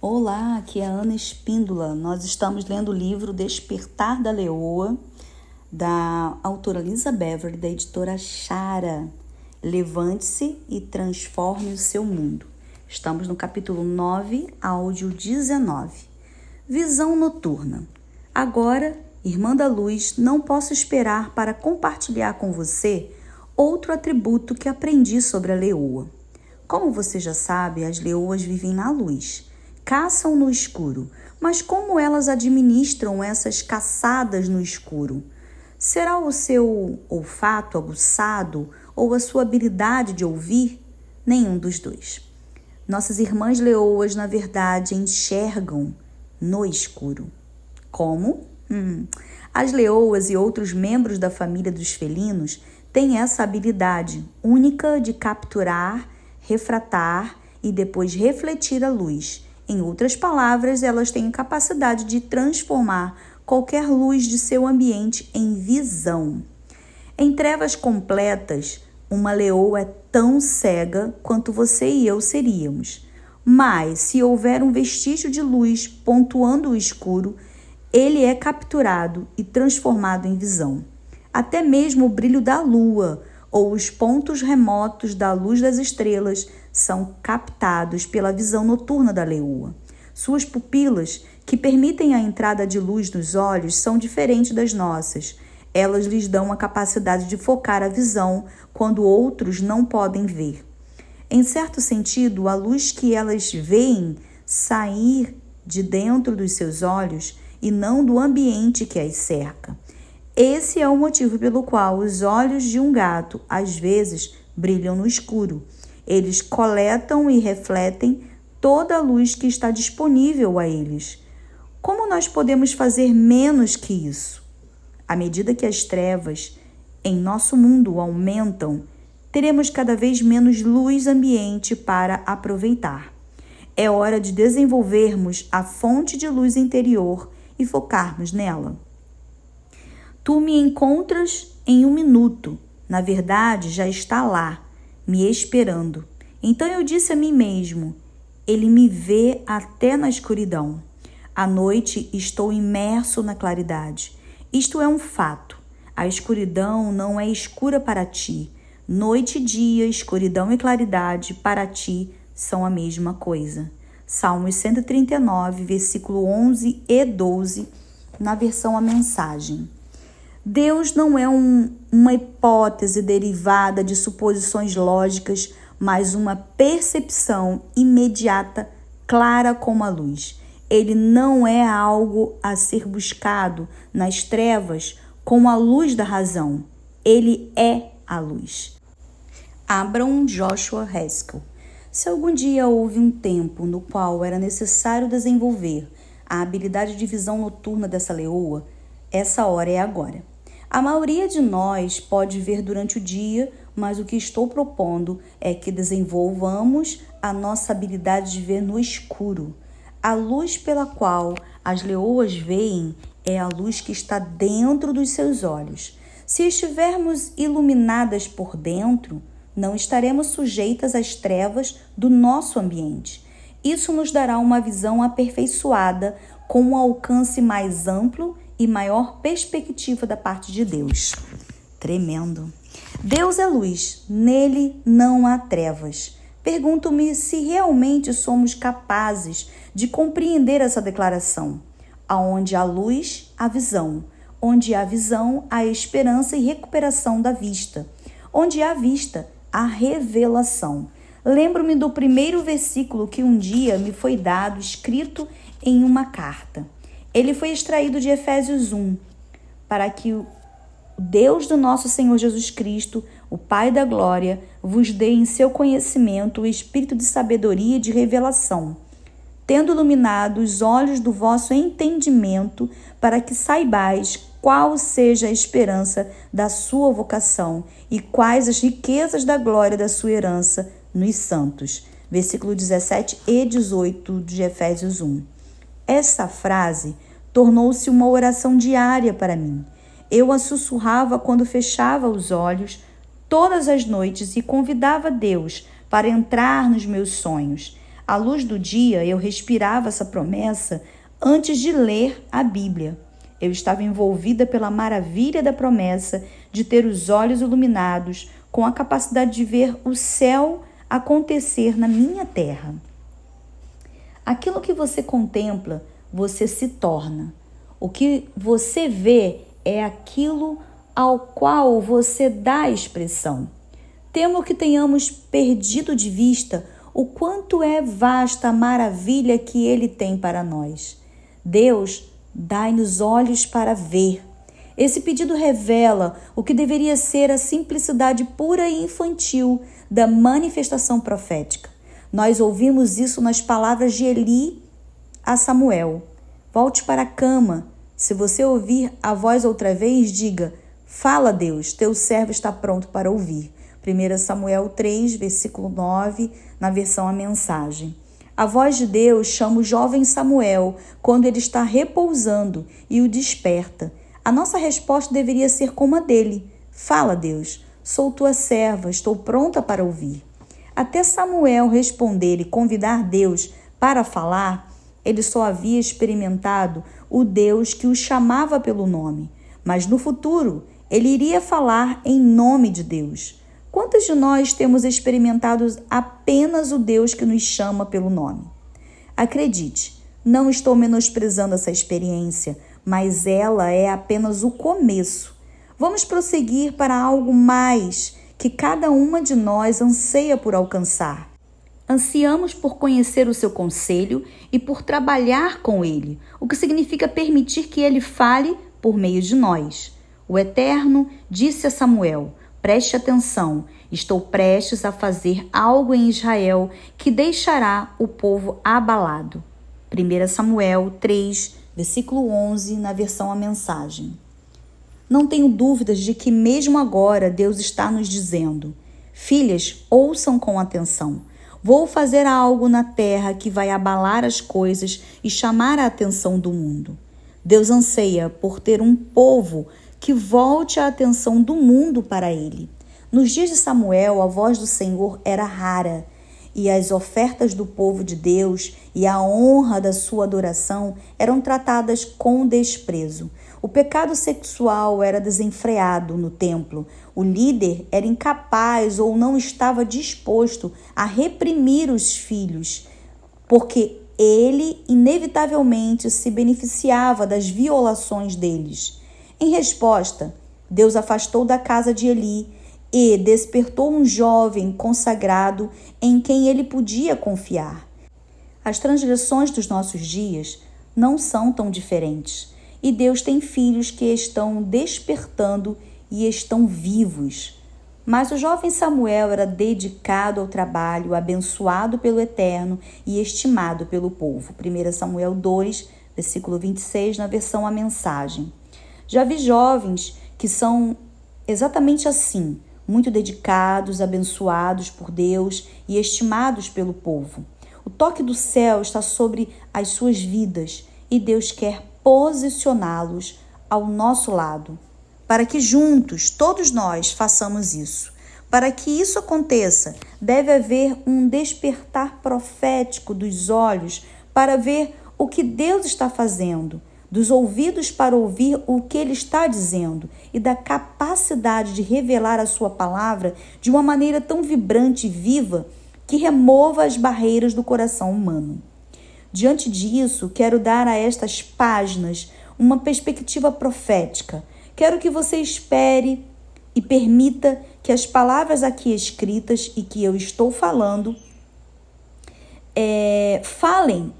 Olá, aqui é a Ana Espíndola. Nós estamos lendo o livro Despertar da Leoa, da autora Lisa Beverly, da editora Chara. Levante-se e transforme o seu mundo. Estamos no capítulo 9, áudio 19. Visão noturna. Agora, irmã da luz, não posso esperar para compartilhar com você outro atributo que aprendi sobre a leoa. Como você já sabe, as leoas vivem na luz. Caçam no escuro, mas como elas administram essas caçadas no escuro? Será o seu olfato aguçado ou a sua habilidade de ouvir? Nenhum dos dois. Nossas irmãs leoas, na verdade, enxergam no escuro. Como? As leoas e outros membros da família dos felinos têm essa habilidade única de capturar, refratar e depois refletir a luz. Em outras palavras, elas têm a capacidade de transformar qualquer luz de seu ambiente em visão. Em trevas completas, uma leoa é tão cega quanto você e eu seríamos. Mas, se houver um vestígio de luz pontuando o escuro, ele é capturado e transformado em visão. Até mesmo o brilho da lua ou os pontos remotos da luz das estrelas são captados pela visão noturna da leoa. Suas pupilas, que permitem a entrada de luz nos olhos, são diferentes das nossas. Elas lhes dão a capacidade de focar a visão quando outros não podem ver. Em certo sentido, a luz que elas veem sair de dentro dos seus olhos e não do ambiente que as cerca. Esse é o motivo pelo qual os olhos de um gato, às vezes, brilham no escuro. Eles coletam e refletem toda a luz que está disponível a eles. Como nós podemos fazer menos que isso? À medida que as trevas em nosso mundo aumentam, teremos cada vez menos luz ambiente para aproveitar. É hora de desenvolvermos a fonte de luz interior e focarmos nela. Tu me encontras em 1 minuto. Na verdade, já está lá, me esperando. Então eu disse a mim mesmo, ele me vê até na escuridão. À noite estou imerso na claridade. Isto é um fato. A escuridão não é escura para ti. Noite e dia, escuridão e claridade para ti são a mesma coisa. Salmos 139, versículo 11 e 12, na versão A Mensagem. Deus não é uma hipótese derivada de suposições lógicas, mas uma percepção imediata, clara como a luz. Ele não é algo a ser buscado nas trevas com a luz da razão. Ele é a luz. Abram Joshua Haskell. Se algum dia houve um tempo no qual era necessário desenvolver a habilidade de visão noturna dessa leoa, essa hora é agora. A maioria de nós pode ver durante o dia, mas o que estou propondo é que desenvolvamos a nossa habilidade de ver no escuro. A luz pela qual as leoas veem é a luz que está dentro dos seus olhos. Se estivermos iluminadas por dentro, não estaremos sujeitas às trevas do nosso ambiente. Isso nos dará uma visão aperfeiçoada com um alcance mais amplo e maior perspectiva da parte de Deus. Tremendo. Deus é luz, nele não há trevas. Pergunto-me se realmente somos capazes de compreender essa declaração. Aonde há luz, há visão. Onde há visão, há esperança e recuperação da vista. Onde há vista, há revelação. Lembro-me do primeiro versículo que um dia me foi dado, escrito em uma carta. Ele foi extraído de Efésios 1, para que o Deus do nosso Senhor Jesus Cristo, o Pai da Glória, vos dê em seu conhecimento o espírito de sabedoria e de revelação, tendo iluminado os olhos do vosso entendimento, para que saibais qual seja a esperança da sua vocação e quais as riquezas da glória da sua herança nos santos. Versículo 17 e 18 de Efésios 1. Essa frase tornou-se uma oração diária para mim. Eu a sussurrava quando fechava os olhos todas as noites e convidava Deus para entrar nos meus sonhos. À luz do dia, eu respirava essa promessa antes de ler a Bíblia. Eu estava envolvida pela maravilha da promessa de ter os olhos iluminados com a capacidade de ver o céu acontecer na minha terra. Aquilo que você contempla, você se torna. O que você vê é aquilo ao qual você dá expressão. Temo que tenhamos perdido de vista o quanto é vasta a maravilha que Ele tem para nós. Deus, dai-nos olhos para ver. Esse pedido revela o que deveria ser a simplicidade pura e infantil da manifestação profética. Nós ouvimos isso nas palavras de Eli a Samuel. Volte para a cama. Se você ouvir a voz outra vez, diga: fala, Deus, teu servo está pronto para ouvir. 1 Samuel 3, versículo 9, na versão A Mensagem. A voz de Deus chama o jovem Samuel quando ele está repousando e o desperta. A nossa resposta deveria ser como a dele: fala, Deus, sou tua serva, estou pronta para ouvir. Até Samuel responder e convidar Deus para falar, ele só havia experimentado o Deus que o chamava pelo nome. Mas no futuro, ele iria falar em nome de Deus. Quantos de nós temos experimentado apenas o Deus que nos chama pelo nome? Acredite, não estou menosprezando essa experiência, mas ela é apenas o começo. Vamos prosseguir para algo mais que cada uma de nós anseia por alcançar. Ansiamos por conhecer o seu conselho e por trabalhar com ele, o que significa permitir que ele fale por meio de nós. O Eterno disse a Samuel: preste atenção, estou prestes a fazer algo em Israel que deixará o povo abalado. 1 Samuel 3, versículo 11, na versão A Mensagem. Não tenho dúvidas de que mesmo agora Deus está nos dizendo: filhas, ouçam com atenção. Vou fazer algo na terra que vai abalar as coisas e chamar a atenção do mundo. Deus anseia por ter um povo que volte a atenção do mundo para ele. Nos dias de Samuel, a voz do Senhor era rara, e as ofertas do povo de Deus e a honra da sua adoração eram tratadas com desprezo. O pecado sexual era desenfreado no templo. O líder era incapaz ou não estava disposto a reprimir os filhos, porque ele inevitavelmente se beneficiava das violações deles. Em resposta, Deus afastou da casa de Eli e despertou um jovem consagrado em quem ele podia confiar. As transgressões dos nossos dias não são tão diferentes, e Deus tem filhos que estão despertando e estão vivos. Mas o jovem Samuel era dedicado ao trabalho, abençoado pelo Eterno e estimado pelo povo. 1 Samuel 2, versículo 26, na versão A Mensagem. Já vi jovens que são exatamente assim, muito dedicados, abençoados por Deus e estimados pelo povo. O toque do céu está sobre as suas vidas e Deus quer posicioná-los ao nosso lado, para que juntos, todos nós, façamos isso. Para que isso aconteça, deve haver um despertar profético dos olhos para ver o que Deus está fazendo, dos ouvidos para ouvir o que Ele está dizendo e da capacidade de revelar a sua palavra de uma maneira tão vibrante e viva que remova as barreiras do coração humano. Diante disso, quero dar a estas páginas uma perspectiva profética. Quero que você espere e permita que as palavras aqui escritas e que eu estou falando falem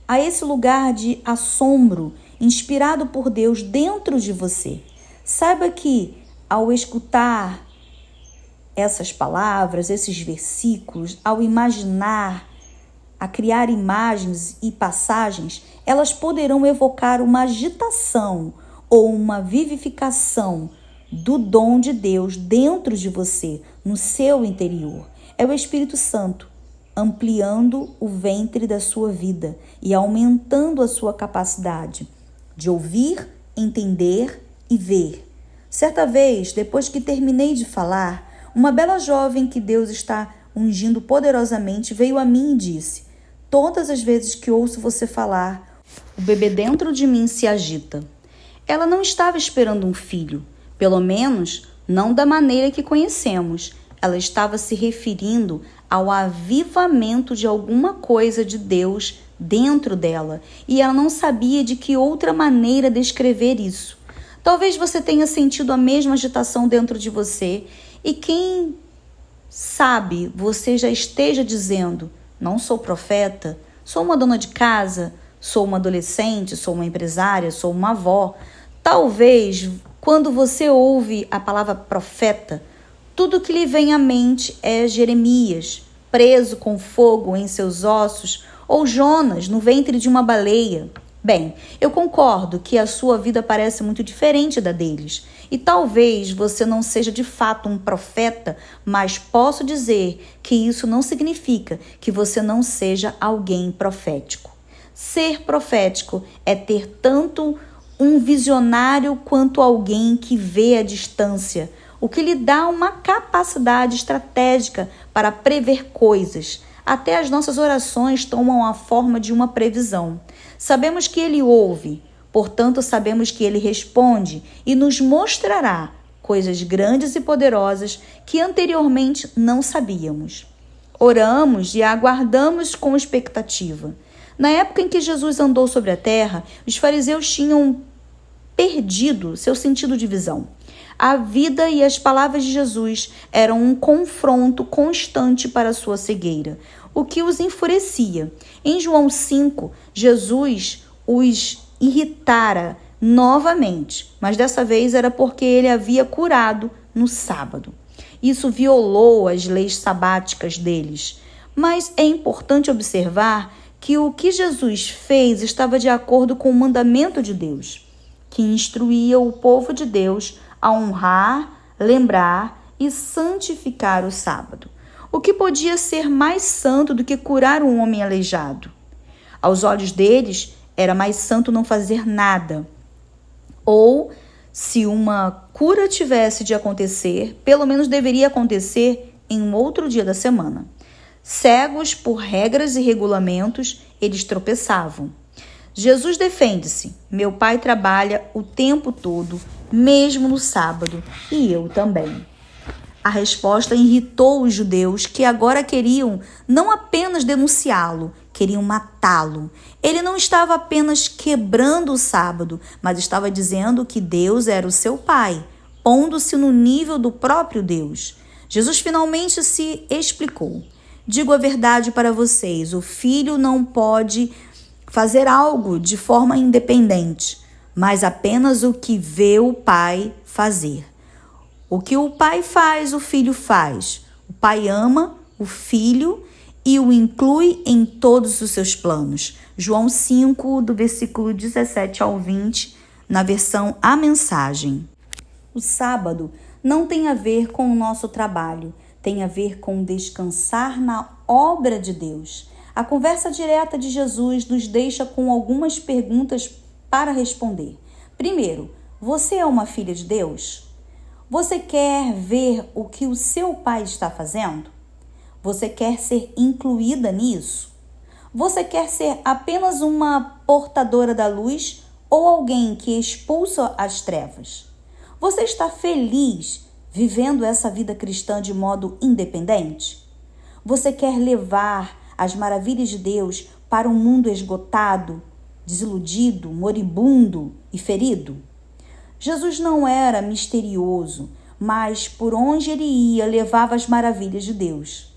a esse lugar de assombro inspirado por Deus dentro de você. Saiba que ao escutar essas palavras, esses versículos, ao imaginar, a criar imagens e passagens, elas poderão evocar uma agitação ou uma vivificação do dom de Deus dentro de você, no seu interior. É o Espírito Santo ampliando o ventre da sua vida e aumentando a sua capacidade de ouvir, entender e ver. Certa vez, depois que terminei de falar, uma bela jovem que Deus está ungindo poderosamente veio a mim e disse: Todas as vezes que ouço você falar, o bebê dentro de mim se agita. Ela não estava esperando um filho, pelo menos não da maneira que conhecemos. Ela estava se referindo ao avivamento de alguma coisa de Deus dentro dela, e ela não sabia de que outra maneira descrever isso. Talvez você tenha sentido a mesma agitação dentro de você, e quem sabe você já esteja dizendo: não sou profeta, sou uma dona de casa, sou uma adolescente, sou uma empresária, sou uma avó. Talvez, quando você ouve a palavra profeta, tudo que lhe vem à mente é Jeremias, preso com fogo em seus ossos, ou Jonas no ventre de uma baleia. Bem, eu concordo que a sua vida parece muito diferente da deles. E talvez você não seja de fato um profeta, mas posso dizer que isso não significa que você não seja alguém profético. Ser profético é ter tanto um visionário quanto alguém que vê à distância, o que lhe dá uma capacidade estratégica para prever coisas. Até as nossas orações tomam a forma de uma previsão. Sabemos que Ele ouve, portanto sabemos que Ele responde e nos mostrará coisas grandes e poderosas que anteriormente não sabíamos. Oramos e aguardamos com expectativa. Na época em que Jesus andou sobre a terra, os fariseus tinham perdido seu sentido de visão. A vida e as palavras de Jesus eram um confronto constante para sua cegueira, o que os enfurecia. Em João 5, Jesus os irritara novamente, mas dessa vez era porque ele havia curado no sábado. Isso violou as leis sabáticas deles. Mas é importante observar que o que Jesus fez estava de acordo com o mandamento de Deus, que instruía o povo de Deus a honrar, lembrar e santificar o sábado. O que podia ser mais santo do que curar um homem aleijado? Aos olhos deles, era mais santo não fazer nada. Ou, se uma cura tivesse de acontecer, pelo menos deveria acontecer em um outro dia da semana. Cegos por regras e regulamentos, eles tropeçavam. Jesus defende-se: meu pai trabalha o tempo todo, mesmo no sábado, e eu também. A resposta irritou os judeus, que agora queriam não apenas denunciá-lo, queriam matá-lo. Ele não estava apenas quebrando o sábado, mas estava dizendo que Deus era o seu pai, pondo-se no nível do próprio Deus. Jesus finalmente se explicou. Digo a verdade para vocês, o filho não pode fazer algo de forma independente, mas apenas o que vê o pai fazer. O que o pai faz, o filho faz. O pai ama o filho e o inclui em todos os seus planos. João 5, do versículo 17 ao 20, na versão A Mensagem. O sábado não tem a ver com o nosso trabalho, tem a ver com descansar na obra de Deus. A conversa direta de Jesus nos deixa com algumas perguntas para responder. Primeiro, você é uma filha de Deus? Você quer ver o que o seu pai está fazendo? Você quer ser incluída nisso? Você quer ser apenas uma portadora da luz ou alguém que expulsa as trevas? Você está feliz vivendo essa vida cristã de modo independente? Você quer levar as maravilhas de Deus para um mundo esgotado, desiludido, moribundo e ferido? Jesus não era misterioso, mas por onde ele ia levava as maravilhas de Deus.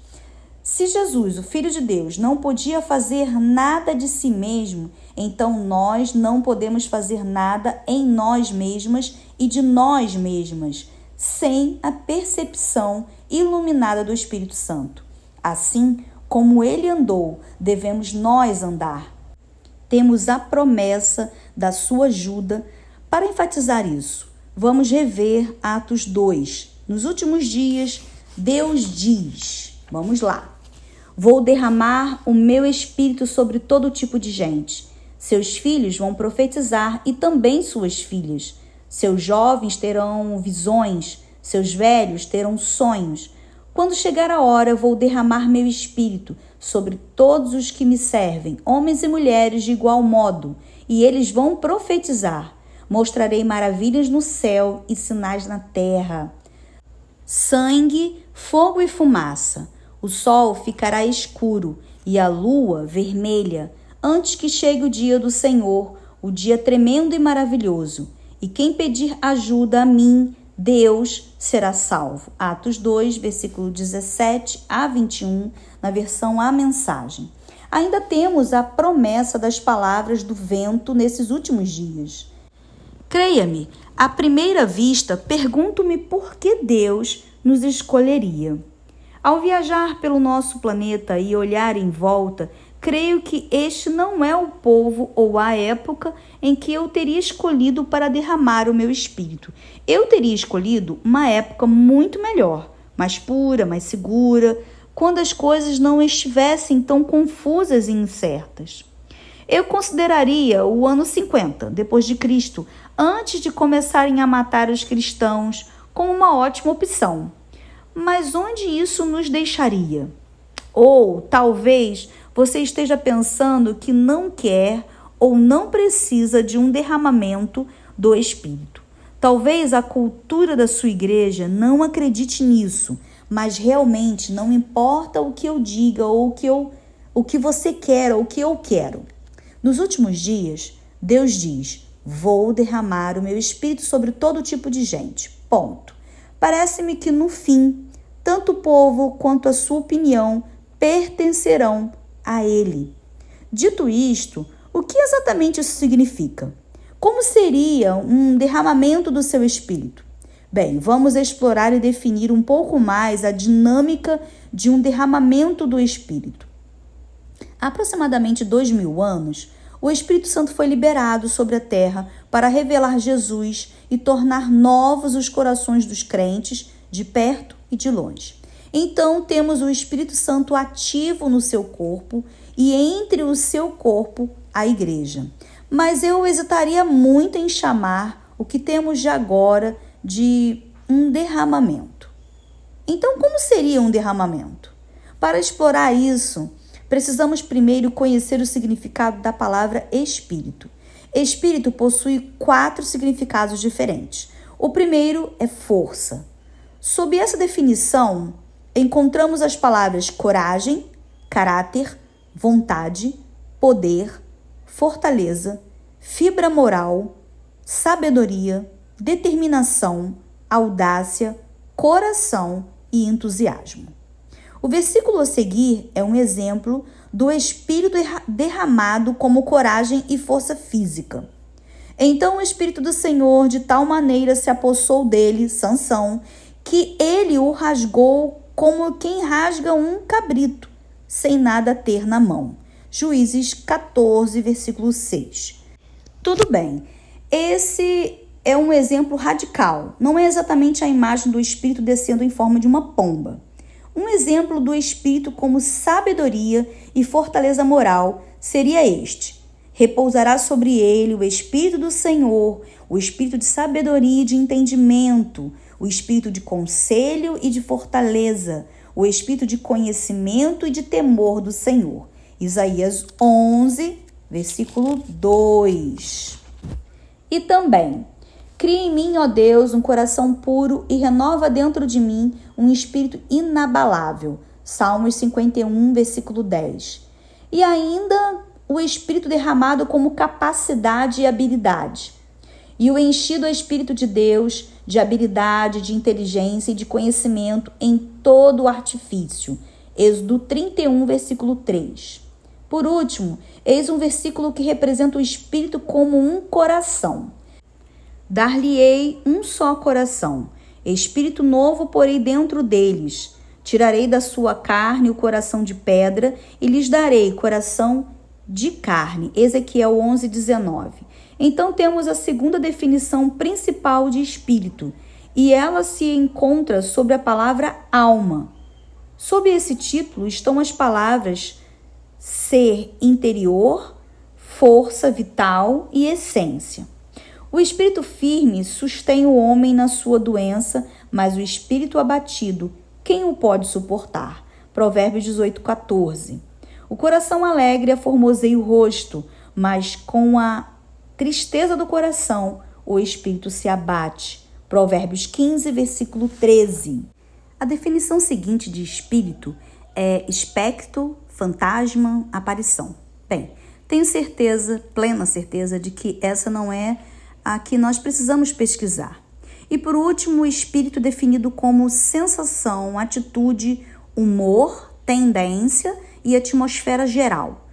Se Jesus, o Filho de Deus, não podia fazer nada de si mesmo, então nós não podemos fazer nada em nós mesmas e de nós mesmas, sem a percepção iluminada do Espírito Santo. Assim como ele andou, devemos nós andar. Temos a promessa da sua ajuda. Para enfatizar isso, vamos rever Atos 2. Nos últimos dias, Deus diz, vamos lá: vou derramar o meu espírito sobre todo tipo de gente. Seus filhos vão profetizar e também suas filhas. Seus jovens terão visões, seus velhos terão sonhos. Quando chegar a hora, vou derramar meu espírito sobre todos os que me servem, homens e mulheres de igual modo, e eles vão profetizar. Mostrarei maravilhas no céu e sinais na terra: sangue, fogo e fumaça. O sol ficará escuro e a lua vermelha, antes que chegue o dia do Senhor, o dia tremendo e maravilhoso. E quem pedir ajuda a mim, Deus, será salvo. Atos 2, versículo 17 a 21, na versão A Mensagem. Ainda temos a promessa das palavras do vento nesses últimos dias. Creia-me, à primeira vista, pergunto-me por que Deus nos escolheria. Ao viajar pelo nosso planeta e olhar em volta, creio que este não é o povo ou a época em que eu teria escolhido para derramar o meu espírito. Eu teria escolhido uma época muito melhor, mais pura, mais segura, quando as coisas não estivessem tão confusas e incertas. Eu consideraria o ano 50, depois de Cristo, antes de começarem a matar os cristãos, como uma ótima opção. Mas onde isso nos deixaria? Ou talvez você esteja pensando que não quer ou não precisa de um derramamento do Espírito. Talvez a cultura da sua igreja não acredite nisso, mas realmente não importa o que eu diga ou o que você quer ou o que eu quero. Nos últimos dias, Deus diz: vou derramar o meu Espírito sobre todo tipo de gente. Ponto. Parece-me que no fim, tanto o povo quanto a sua opinião pertencerão a Ele. Dito isto, o que exatamente isso significa? Como seria um derramamento do seu Espírito? Bem, vamos explorar e definir um pouco mais a dinâmica de um derramamento do Espírito. Há aproximadamente 2000 anos, o Espírito Santo foi liberado sobre a terra para revelar Jesus e tornar novos os corações dos crentes, de perto e de longe. Então, temos o Espírito Santo ativo no seu corpo e entre o seu corpo, a igreja. Mas eu hesitaria muito em chamar o que temos de agora de um derramamento. Então, como seria um derramamento? Para explorar isso, precisamos primeiro conhecer o significado da palavra Espírito. Espírito possui 4 significados diferentes. O primeiro é força. Sob essa definição, encontramos as palavras coragem, caráter, vontade, poder, fortaleza, fibra moral, sabedoria, determinação, audácia, coração e entusiasmo. O versículo a seguir é um exemplo do Espírito derramado como coragem e força física. Então o Espírito do Senhor de tal maneira se apossou dele, Sansão, que ele o rasgou como quem rasga um cabrito, sem nada ter na mão. Juízes 14, versículo 6. Tudo bem, esse é um exemplo radical. Não é exatamente a imagem do Espírito descendo em forma de uma pomba. Um exemplo do Espírito como sabedoria e fortaleza moral seria este: repousará sobre ele o Espírito do Senhor, o Espírito de sabedoria e de entendimento, o Espírito de conselho e de fortaleza, o Espírito de conhecimento e de temor do Senhor. Isaías 11, versículo 2. E também: cria em mim, ó Deus, um coração puro e renova dentro de mim um espírito inabalável. Salmos 51, versículo 10. E ainda o Espírito derramado como capacidade e habilidade. E o enchido ao Espírito de Deus, de habilidade, de inteligência e de conhecimento em todo o artifício. Êxodo 31, versículo 3. Por último, eis um versículo que representa o Espírito como um coração. Dar-lhe-ei um só coração, espírito novo porei dentro deles. Tirarei da sua carne o coração de pedra e lhes darei coração de carne. Ezequiel 11, 19. Então temos a segunda definição principal de espírito, e ela se encontra sobre a palavra alma. Sob esse título estão as palavras ser interior, força vital e essência. O espírito firme sustém o homem na sua doença, mas o espírito abatido, quem o pode suportar? Provérbios 18, 14. O coração alegre aformoseia o rosto, mas com a tristeza do coração o espírito se abate. Provérbios 15, versículo 13. A definição seguinte de espírito é espectro, fantasma, aparição. Bem, tenho certeza, plena certeza, de que essa não é a que nós precisamos pesquisar. E por último, o espírito definido como sensação, atitude, humor, tendência e atmosfera geral.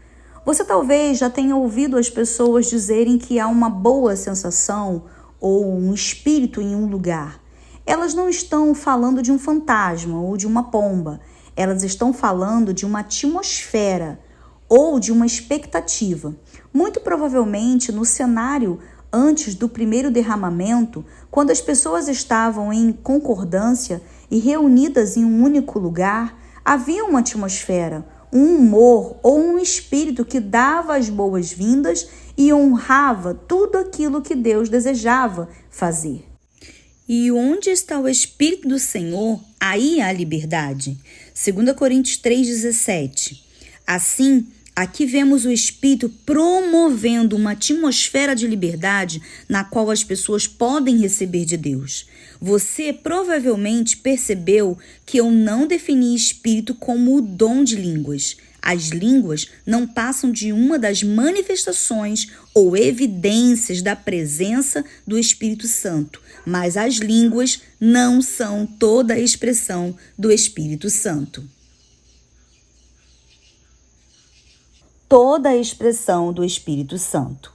Você talvez já tenha ouvido as pessoas dizerem que há uma boa sensação ou um espírito em um lugar. Elas não estão falando de um fantasma ou de uma pomba. Elas estão falando de uma atmosfera ou de uma expectativa. Muito provavelmente no cenário antes do primeiro derramamento, quando as pessoas estavam em concordância e reunidas em um único lugar, havia uma atmosfera, um humor ou um espírito que dava as boas-vindas e honrava tudo aquilo que Deus desejava fazer. E onde está o Espírito do Senhor, aí há liberdade. 2 Coríntios 3,17. Assim, aqui vemos o Espírito promovendo uma atmosfera de liberdade na qual as pessoas podem receber de Deus. Você provavelmente percebeu que eu não defini Espírito como o dom de línguas. As línguas não passam de uma das manifestações ou evidências da presença do Espírito Santo, mas as línguas não são toda a expressão do Espírito Santo. Toda a expressão do Espírito Santo.